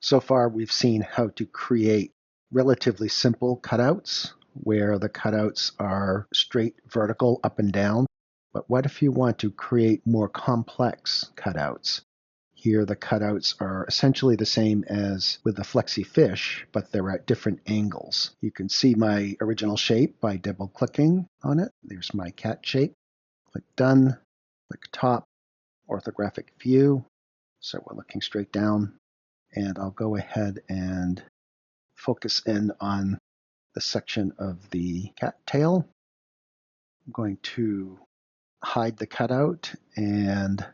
So far, we've seen how to create relatively simple cutouts where the cutouts are straight vertical up and down. But what if you want to create more complex cutouts? Here, the cutouts are essentially the same as with the Flexi Fish, but they're at different angles. You can see my original shape by double clicking on it. There's my cat shape. Click Done, click Top, Orthographic View. So we're looking straight down. And I'll go ahead and focus in on the section of the cat tail. I'm going to hide the cutout and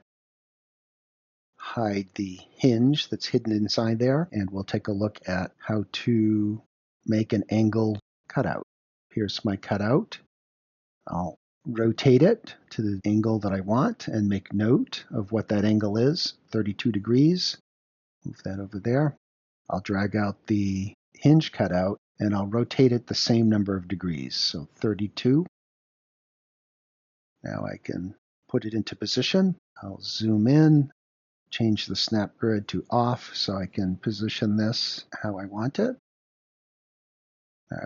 hide the hinge that's hidden inside there, and we'll take a look at how to make an angle cutout. Here's my cutout. I'll rotate it to the angle that I want and make note of what that angle is, 32 degrees. Move that over there. I'll drag out the hinge cutout and I'll rotate it the same number of degrees, so 32. Now I can put it into position. I'll zoom in, change the snap grid to off so I can position this how I want it.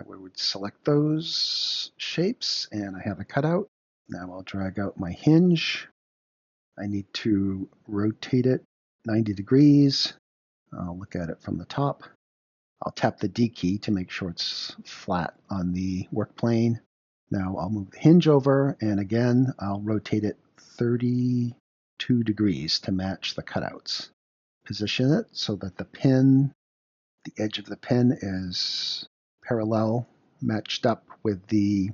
We would select those shapes and I have a cutout. Now I'll drag out my hinge. I need to rotate it 90 degrees. I'll look at it from the top. I'll tap the D key to make sure it's flat on the work plane. Now I'll move the hinge over, and again, I'll rotate it 32 degrees to match the cutouts. Position it so that the edge of the pin is parallel, matched up with the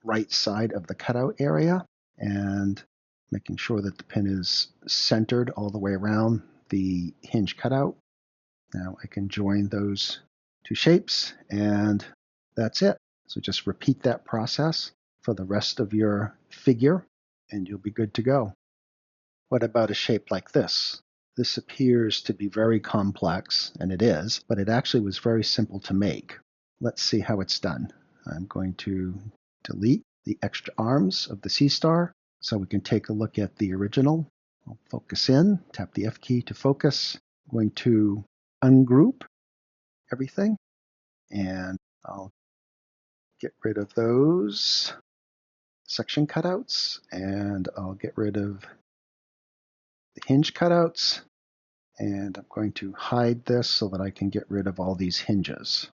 right side of the cutout area, and making sure that the pin is centered all the way around the hinge cutout. Now I can join those two shapes, and that's it. So just repeat that process for the rest of your figure, and you'll be good to go. What about a shape like this? This appears to be very complex, and it is, but it actually was very simple to make. Let's see how it's done. I'm going to delete the extra arms of the sea star so we can take a look at the original. I'll focus in, tap the F key to focus. I'm going to ungroup everything, and I'll get rid of those section cutouts, and I'll get rid of the hinge cutouts, and I'm going to hide this so that I can get rid of all these hinges.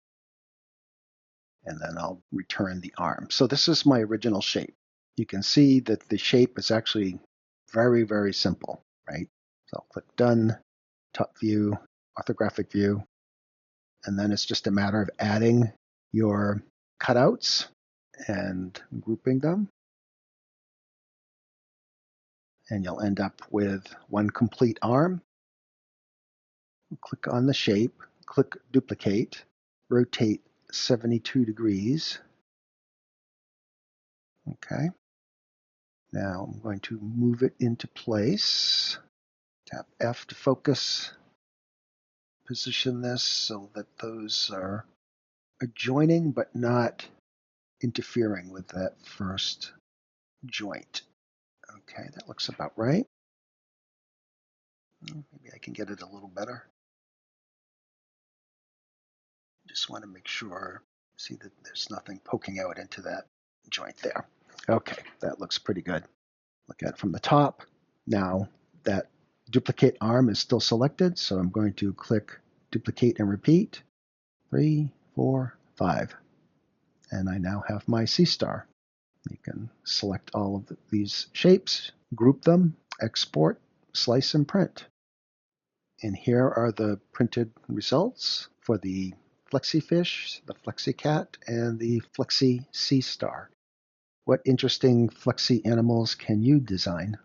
And then I'll return the arm. So this is my original shape. You can see that the shape is actually very, very simple, right? So I'll click Done, Top View, Orthographic View, and then it's just a matter of adding your cutouts and grouping them. And you'll end up with one complete arm. Click on the shape, click Duplicate, rotate 72 degrees. Okay. Now I'm going to move it into place. Tap F to focus. Position this so that those are adjoining but not interfering with that first joint. Okay, that looks about right. Maybe I can get it a little better. Just want to make sure, see that there's nothing poking out into that joint there. Okay, that looks pretty good. Look at it from the top. Now that duplicate arm is still selected, so I'm going to click Duplicate and Repeat. 3, 4, 5. And I now have my sea star. You can select all of these shapes, group them, export, slice, and print. And here are the printed results for the Flexi Fish, the Flexi Cat, and the Flexi Sea Star. What interesting Flexi animals can you design?